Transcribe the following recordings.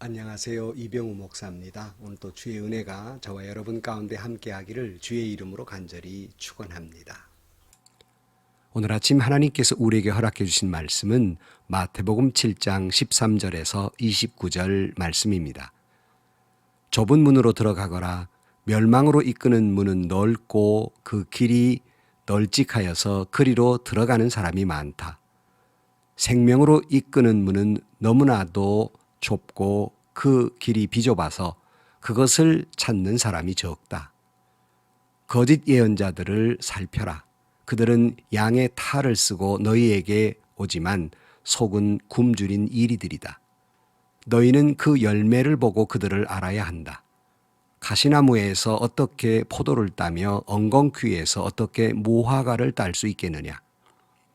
안녕하세요. 이병우 목사입니다. 오늘 또 주의 은혜가 저와 여러분 가운데 함께하기를 주의 이름으로 간절히 축원합니다. 오늘 아침 하나님께서 우리에게 허락해 주신 말씀은 마태복음 7장 13절에서 29절 말씀입니다. 좁은 문으로 들어가거라. 멸망으로 이끄는 문은 넓고 그 길이 널찍하여서 그리로 들어가는 사람이 많다. 생명으로 이끄는 문은 너무나도 좁고 그 길이 비좁아서 그것을 찾는 사람이 적다. 거짓 예언자들을 살펴라. 그들은 양의 탈을 쓰고 너희에게 오지만 속은 굶주린 이리들이다. 너희는 그 열매를 보고 그들을 알아야 한다. 가시나무에서 어떻게 포도를 따며 엉겅퀴에서 어떻게 무화과를 딸 수 있겠느냐.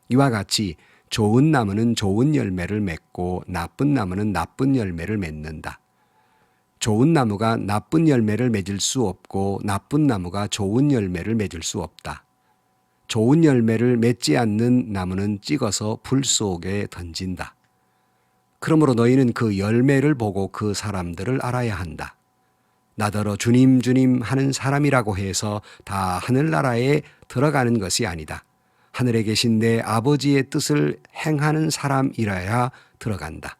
이와 같이 좋은 나무는 좋은 열매를 맺고 나쁜 나무는 나쁜 열매를 맺는다. 좋은 나무가 나쁜 열매를 맺을 수 없고 나쁜 나무가 좋은 열매를 맺을 수 없다. 좋은 열매를 맺지 않는 나무는 찍어서 불 속에 던진다. 그러므로 너희는 그 열매를 보고 그 사람들을 알아야 한다. 나더러 주님 주님 하는 사람이라고 해서 다 하늘나라에 들어가는 것이 아니다. 하늘에 계신 내 아버지의 뜻을 행하는 사람이라야 들어간다.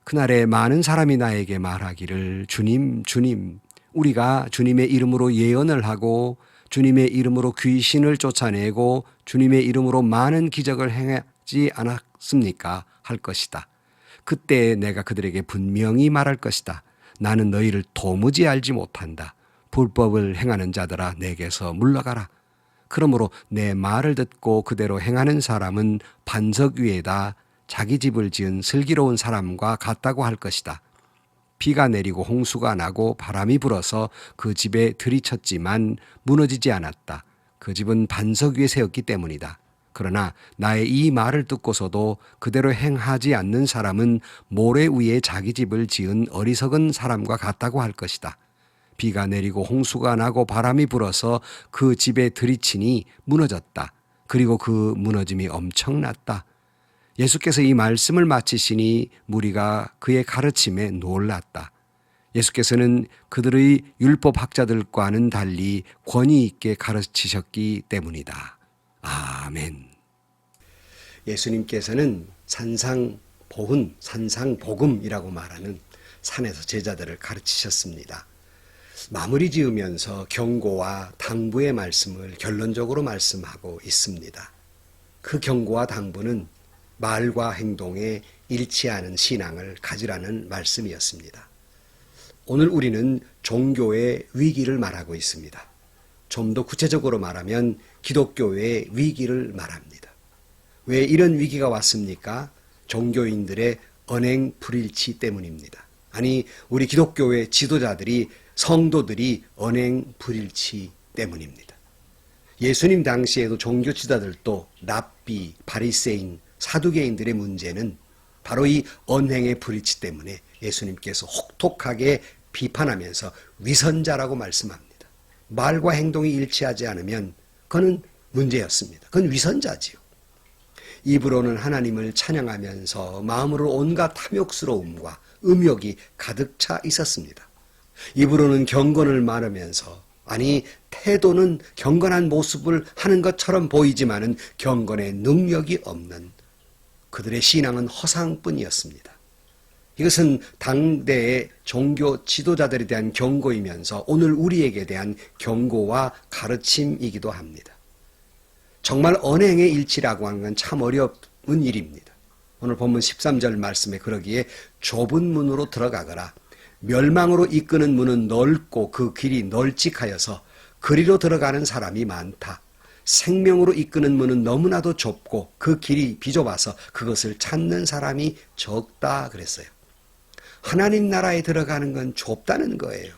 그날에 많은 사람이 나에게 말하기를 주님, 주님, 우리가 주님의 이름으로 예언을 하고 주님의 이름으로 귀신을 쫓아내고 주님의 이름으로 많은 기적을 행하지 않았습니까? 할 것이다. 그때 내가 그들에게 분명히 말할 것이다. 나는 너희를 도무지 알지 못한다. 불법을 행하는 자들아 내게서 물러가라. 그러므로 내 말을 듣고 그대로 행하는 사람은 반석 위에다 자기 집을 지은 슬기로운 사람과 같다고 할 것이다. 비가 내리고 홍수가 나고 바람이 불어서 그 집에 들이쳤지만 무너지지 않았다. 그 집은 반석 위에 세웠기 때문이다. 그러나 나의 이 말을 듣고서도 그대로 행하지 않는 사람은 모래 위에 자기 집을 지은 어리석은 사람과 같다고 할 것이다. 비가 내리고 홍수가 나고 바람이 불어서 그 집에 들이치니 무너졌다. 그리고 그 무너짐이 엄청났다. 예수께서 이 말씀을 마치시니 무리가 그의 가르침에 놀랐다. 예수께서는 그들의 율법학자들과는 달리 권위 있게 가르치셨기 때문이다. 아멘. 예수님께서는 산상보훈, 산상복음이라고 말하는 산에서 제자들을 가르치셨습니다. 마무리 지으면서 경고와 당부의 말씀을 결론적으로 말씀하고 있습니다. 그 경고와 당부는 말과 행동에 일치하는 신앙을 가지라는 말씀이었습니다. 오늘 우리는 종교의 위기를 말하고 있습니다. 좀 더 구체적으로 말하면 기독교의 위기를 말합니다. 왜 이런 위기가 왔습니까? 종교인들의 언행 불일치 때문입니다. 아니, 우리 기독교의 지도자들이 성도들이 언행 불일치 때문입니다. 예수님 당시에도 종교 지도자들도 랍비, 바리새인, 사두개인들의 문제는 바로 이 언행의 불일치 때문에 예수님께서 혹독하게 비판하면서 위선자라고 말씀합니다. 말과 행동이 일치하지 않으면 그건 문제였습니다. 그건 위선자지요. 입으로는 하나님을 찬양하면서 마음으로 온갖 탐욕스러움과 음욕이 가득 차 있었습니다. 입으로는 경건을 말하면서 아니 태도는 경건한 모습을 하는 것처럼 보이지만은 경건의 능력이 없는 그들의 신앙은 허상뿐이었습니다. 이것은 당대의 종교 지도자들에 대한 경고이면서 오늘 우리에게 대한 경고와 가르침이기도 합니다. 정말 언행의 일치라고 하는 건 참 어려운 일입니다. 오늘 본문 13절 말씀에 그러기에 좁은 문으로 들어가거라. 멸망으로 이끄는 문은 넓고 그 길이 널찍하여서 그리로 들어가는 사람이 많다. 생명으로 이끄는 문은 너무나도 좁고 그 길이 비좁아서 그것을 찾는 사람이 적다 그랬어요. 하나님 나라에 들어가는 건 좁다는 거예요.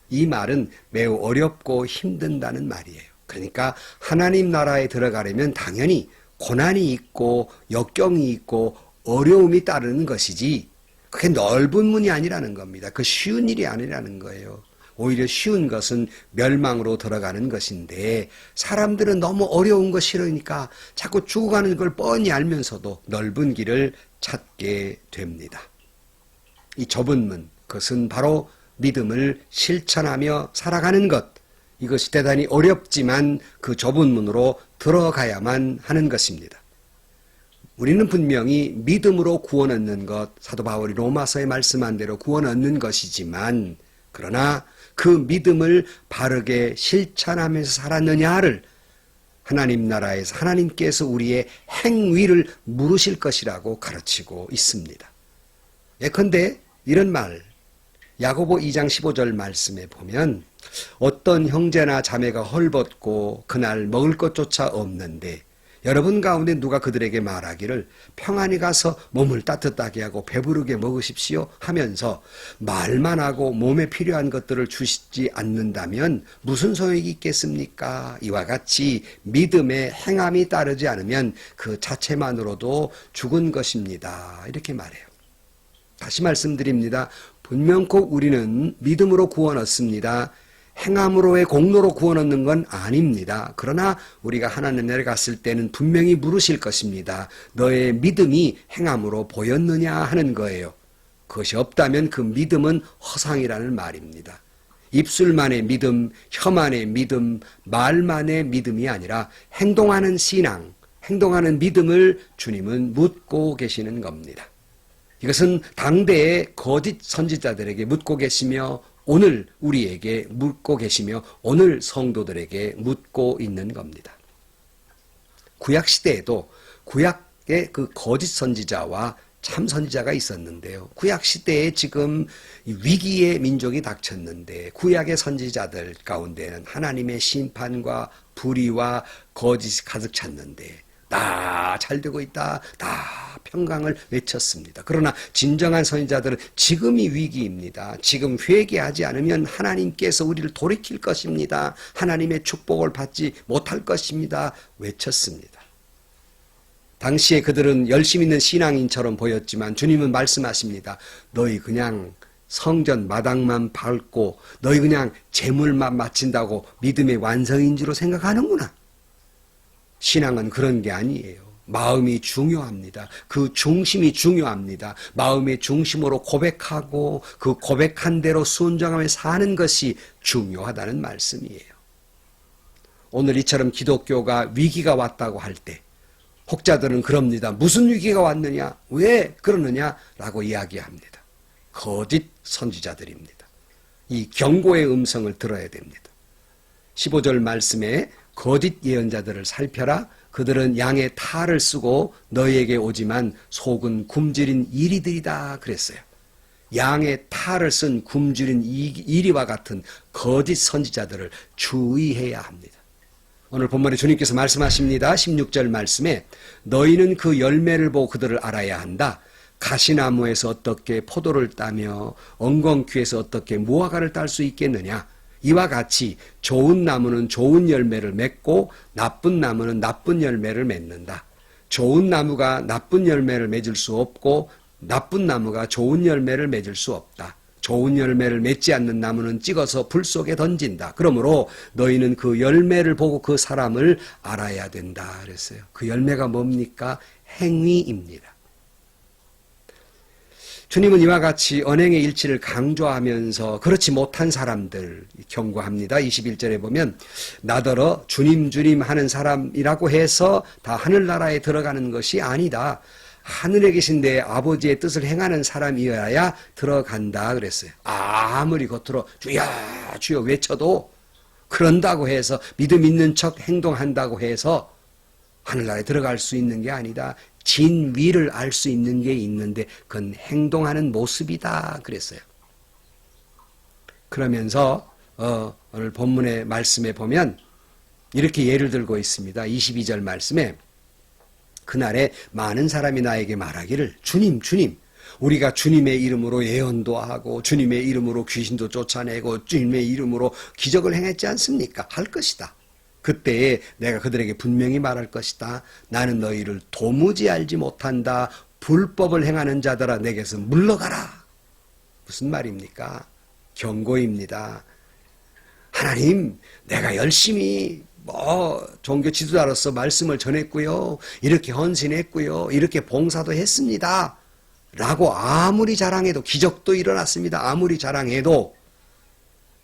이 말은 매우 어렵고 힘든다는 말이에요. 그러니까 하나님 나라에 들어가려면 당연히 고난이 있고 역경이 있고 어려움이 따르는 것이지 그게 넓은 문이 아니라는 겁니다. 그 쉬운 일이 아니라는 거예요. 오히려 쉬운 것은 멸망으로 들어가는 것인데 사람들은 너무 어려운 거 싫으니까 자꾸 죽어가는 걸 뻔히 알면서도 넓은 길을 찾게 됩니다. 이 좁은 문, 그것은 바로 믿음을 실천하며 살아가는 것. 이것이 대단히 어렵지만 그 좁은 문으로 들어가야만 하는 것입니다. 우리는 분명히 믿음으로 구원 얻는 것, 사도 바울이 로마서에 말씀한 대로 구원 얻는 것이지만, 그러나 그 믿음을 바르게 실천하면서 살았느냐를 하나님 나라에서 하나님께서 우리의 행위를 물으실 것이라고 가르치고 있습니다. 예컨대 이런 말, 야고보 2장 15절 말씀에 보면 어떤 형제나 자매가 헐벗고 그날 먹을 것조차 없는데 여러분 가운데 누가 그들에게 말하기를 평안히 가서 몸을 따뜻하게 하고 배부르게 먹으십시오 하면서 말만 하고 몸에 필요한 것들을 주시지 않는다면 무슨 소용이 있겠습니까? 이와 같이 믿음의 행함이 따르지 않으면 그 자체만으로도 죽은 것입니다. 이렇게 말해요. 다시 말씀드립니다. 분명코 우리는 믿음으로 구원 얻습니다. 행함으로의 공로로 구원 얻는 건 아닙니다. 그러나 우리가 하나님 나라에 갔을 때는 분명히 물으실 것입니다. 너의 믿음이 행함으로 보였느냐 하는 거예요. 그것이 없다면 그 믿음은 허상이라는 말입니다. 입술만의 믿음, 혀만의 믿음, 말만의 믿음이 아니라 행동하는 신앙, 행동하는 믿음을 주님은 묻고 계시는 겁니다. 이것은 당대의 거짓 선지자들에게 묻고 계시며 오늘 우리에게 묻고 계시며 오늘 성도들에게 묻고 있는 겁니다. 구약시대에도 구약의 그 거짓 선지자와 참 선지자가 있었는데요. 구약시대에 지금 위기의 민족이 닥쳤는데 구약의 선지자들 가운데는 하나님의 심판과 불의와 거짓이 가득 찼는데 다 잘 되고 있다, 다 평강을 외쳤습니다. 그러나 진정한 선지자들은 지금이 위기입니다. 지금 회개하지 않으면 하나님께서 우리를 돌이킬 것입니다. 하나님의 축복을 받지 못할 것입니다. 외쳤습니다. 당시에 그들은 열심 있는 신앙인처럼 보였지만 주님은 말씀하십니다. 너희 그냥 성전 마당만 밟고 너희 그냥 제물만 바친다고 믿음의 완성인 줄로 생각하는구나. 신앙은 그런 게 아니에요. 마음이 중요합니다. 그 중심이 중요합니다. 마음의 중심으로 고백하고 그 고백한 대로 순종하며 사는 것이 중요하다는 말씀이에요. 오늘 이처럼 기독교가 위기가 왔다고 할 때 혹자들은 그럽니다. 무슨 위기가 왔느냐? 왜 그러느냐? 라고 이야기합니다. 거짓 선지자들입니다. 이 경고의 음성을 들어야 됩니다. 15절 말씀에 거짓 예언자들을 살펴라. 그들은 양의 탈을 쓰고 너희에게 오지만 속은 굶주린 이리들이다 그랬어요. 양의 탈을 쓴 굶주린 이리와 같은 거짓 선지자들을 주의해야 합니다. 오늘 본문에 주님께서 말씀하십니다. 16절 말씀에 너희는 그 열매를 보고 그들을 알아야 한다. 가시나무에서 어떻게 포도를 따며 엉겅퀴에서 어떻게 무화과를 딸 수 있겠느냐. 이와 같이 좋은 나무는 좋은 열매를 맺고 나쁜 나무는 나쁜 열매를 맺는다. 좋은 나무가 나쁜 열매를 맺을 수 없고 나쁜 나무가 좋은 열매를 맺을 수 없다. 좋은 열매를 맺지 않는 나무는 찍어서 불 속에 던진다. 그러므로 너희는 그 열매를 보고 그 사람을 알아야 된다. 그랬어요. 그 열매가 뭡니까? 행위입니다. 주님은 이와 같이 언행의 일치를 강조하면서 그렇지 못한 사람들 경고합니다. 21절에 보면 나더러 주님 주님 하는 사람이라고 해서 다 하늘나라에 들어가는 것이 아니다. 하늘에 계신 내 아버지의 뜻을 행하는 사람이어야 들어간다 그랬어요. 아무리 겉으로 주여 주여 외쳐도 그런다고 해서 믿음 있는 척 행동한다고 해서 하늘나라에 들어갈 수 있는 게 아니다. 진위를 알 수 있는 게 있는데 그건 행동하는 모습이다 그랬어요. 그러면서 오늘 본문의 말씀에 보면 이렇게 예를 들고 있습니다. 22절 말씀에 그날에 많은 사람이 나에게 말하기를 주님 주님 우리가 주님의 이름으로 예언도 하고 주님의 이름으로 귀신도 쫓아내고 주님의 이름으로 기적을 행했지 않습니까? 할 것이다. 그때에 내가 그들에게 분명히 말할 것이다. 나는 너희를 도무지 알지 못한다. 불법을 행하는 자들아 내게서 물러가라. 무슨 말입니까? 경고입니다. 하나님 내가 열심히 종교 지도자로서 말씀을 전했고요. 이렇게 헌신했고요. 이렇게 봉사도 했습니다. 라고 아무리 자랑해도, 기적도 일어났습니다. 아무리 자랑해도,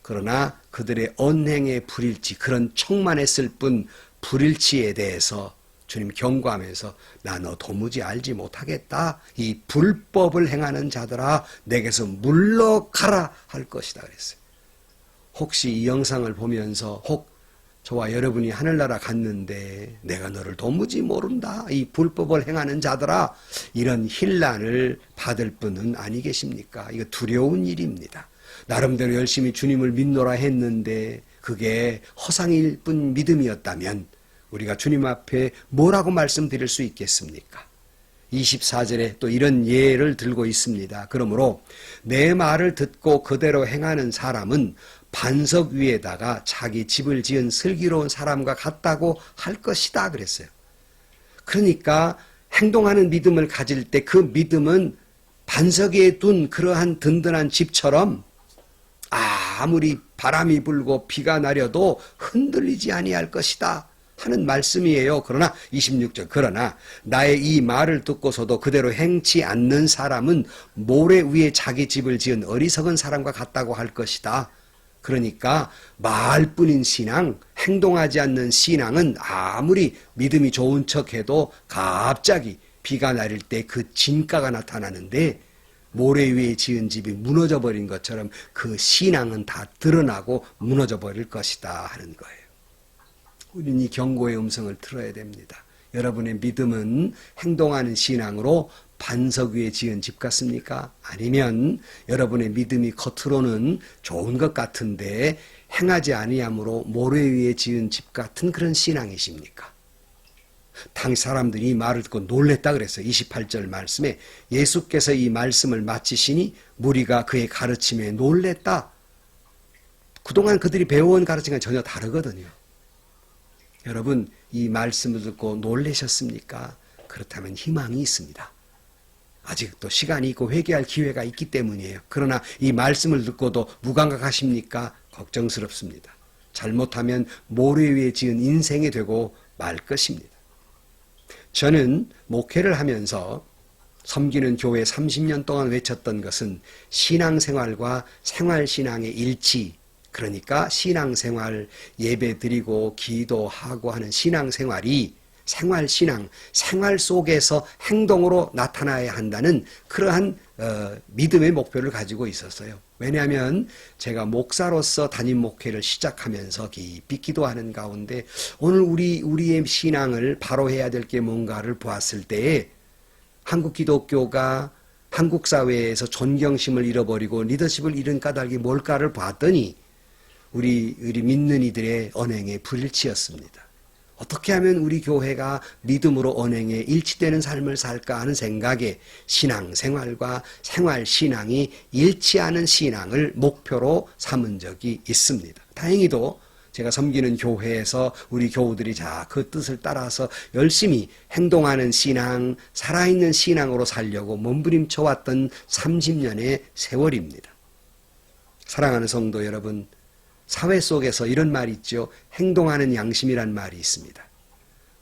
그러나 그들의 언행의 불일치, 그런 척만 했을 뿐 불일치에 대해서 주님 경고하면서 나 너 도무지 알지 못하겠다. 이 불법을 행하는 자들아 내게서 물러가라 할 것이다 그랬어요. 혹시 이 영상을 보면서 혹 저와 여러분이 하늘나라 갔는데 내가 너를 도무지 모른다. 이 불법을 행하는 자들아, 이런 혼란을 받을 분은 아니 계십니까? 이거 두려운 일입니다. 나름대로 열심히 주님을 믿노라 했는데 그게 허상일 뿐 믿음이었다면 우리가 주님 앞에 뭐라고 말씀드릴 수 있겠습니까? 24절에 또 이런 예를 들고 있습니다. 그러므로 내 말을 듣고 그대로 행하는 사람은 반석 위에다가 자기 집을 지은 슬기로운 사람과 같다고 할 것이다 그랬어요. 그러니까 행동하는 믿음을 가질 때 그 믿음은 반석 위에 둔 그러한 든든한 집처럼 아무리 바람이 불고 비가 내려도 흔들리지 아니할 것이다 하는 말씀이에요. 그러나 26절, 그러나 나의 이 말을 듣고서도 그대로 행치 않는 사람은 모래 위에 자기 집을 지은 어리석은 사람과 같다고 할 것이다. 그러니까 말뿐인 신앙, 행동하지 않는 신앙은 아무리 믿음이 좋은 척해도 갑자기 비가 내릴 때 그 진가가 나타나는데 모래 위에 지은 집이 무너져 버린 것처럼 그 신앙은 다 드러나고 무너져 버릴 것이다 하는 거예요. 우리는 이 경고의 음성을 들어야 됩니다. 여러분의 믿음은 행동하는 신앙으로 반석 위에 지은 집 같습니까? 아니면 여러분의 믿음이 겉으로는 좋은 것 같은데 행하지 아니함으로 모래 위에 지은 집 같은 그런 신앙이십니까? 당시 사람들이 이 말을 듣고 놀랬다 그랬어요. 28절 말씀에 예수께서 이 말씀을 마치시니 무리가 그의 가르침에 놀랬다. 그동안 그들이 배워온 가르침과 전혀 다르거든요. 여러분, 이 말씀을 듣고 놀라셨습니까? 그렇다면 희망이 있습니다. 아직도 시간이 있고 회개할 기회가 있기 때문이에요. 그러나 이 말씀을 듣고도 무감각하십니까? 걱정스럽습니다. 잘못하면 모래 위에 지은 인생이 되고 말 것입니다. 저는 목회를 하면서 섬기는 교회 30년 동안 외쳤던 것은 신앙생활과 생활신앙의 일치, 그러니까 신앙생활, 예배 드리고 기도하고 하는 신앙생활이 생활신앙, 생활 속에서 행동으로 나타나야 한다는 그러한 믿음의 목표를 가지고 있었어요. 왜냐하면 제가 목사로서 담임 목회를 시작하면서 깊이 기도하는 가운데 오늘 우리의 신앙을 바로 해야 될 게 뭔가를 보았을 때에 한국 기독교가 한국 사회에서 존경심을 잃어버리고 리더십을 잃은 까닭이 뭘까를 봤더니 우리 믿는 이들의 언행의 불일치였습니다. 어떻게 하면 우리 교회가 믿음으로 언행에 일치되는 삶을 살까 하는 생각에 신앙생활과 생활신앙이 일치하는 신앙을 목표로 삼은 적이 있습니다. 다행히도 제가 섬기는 교회에서 우리 교우들이 그 뜻을 따라서 열심히 행동하는 신앙, 살아있는 신앙으로 살려고 몸부림쳐 왔던 30년의 세월입니다. 사랑하는 성도 여러분, 사회 속에서 이런 말이 있죠. 행동하는 양심이란 말이 있습니다.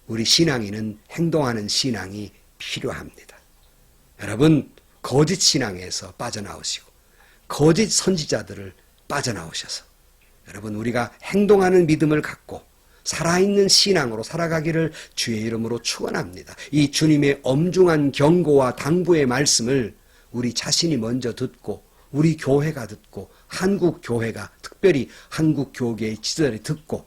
우리 신앙인은 행동하는 신앙이 필요합니다. 여러분, 거짓 신앙에서 빠져나오시고 거짓 선지자들을 빠져나오셔서 여러분, 우리가 행동하는 믿음을 갖고 살아있는 신앙으로 살아가기를 주의 이름으로 축원합니다. 이 주님의 엄중한 경고와 당부의 말씀을 우리 자신이 먼저 듣고 우리 교회가 듣고 한국 교회가 특별히 한국 교계의 지도자들이 듣고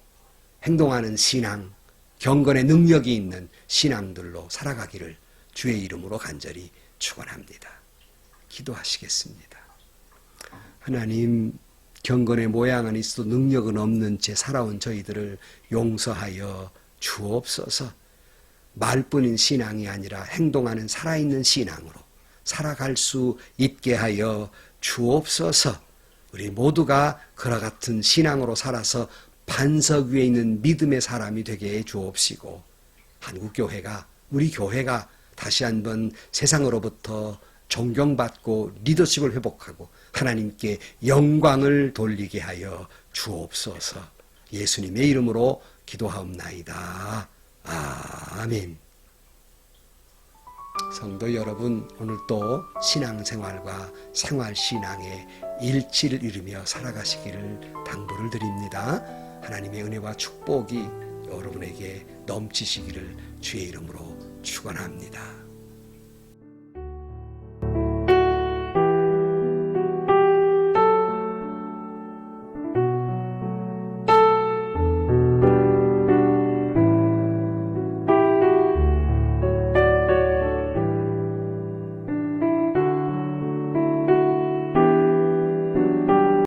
행동하는 신앙, 경건의 능력이 있는 신앙들로 살아가기를 주의 이름으로 간절히 축원합니다. 기도하시겠습니다. 하나님, 경건의 모양은 있어도 능력은 없는 채 살아온 저희들을 용서하여 주옵소서. 말뿐인 신앙이 아니라 행동하는 살아있는 신앙으로 살아갈 수 있게 하여 주옵소서. 우리 모두가 그와 같은 신앙으로 살아서 반석 위에 있는 믿음의 사람이 되게 해 주옵시고, 한국교회가, 우리 교회가 다시 한번 세상으로부터 존경받고 리더십을 회복하고 하나님께 영광을 돌리게 하여 주옵소서. 예수님의 이름으로 기도하옵나이다. 아멘. 성도 여러분, 오늘도 신앙생활과 생활신앙의 일치를 이루며 살아가시기를 당부를 드립니다. 하나님의 은혜와 축복이 여러분에게 넘치시기를 주의 이름으로 축원합니다.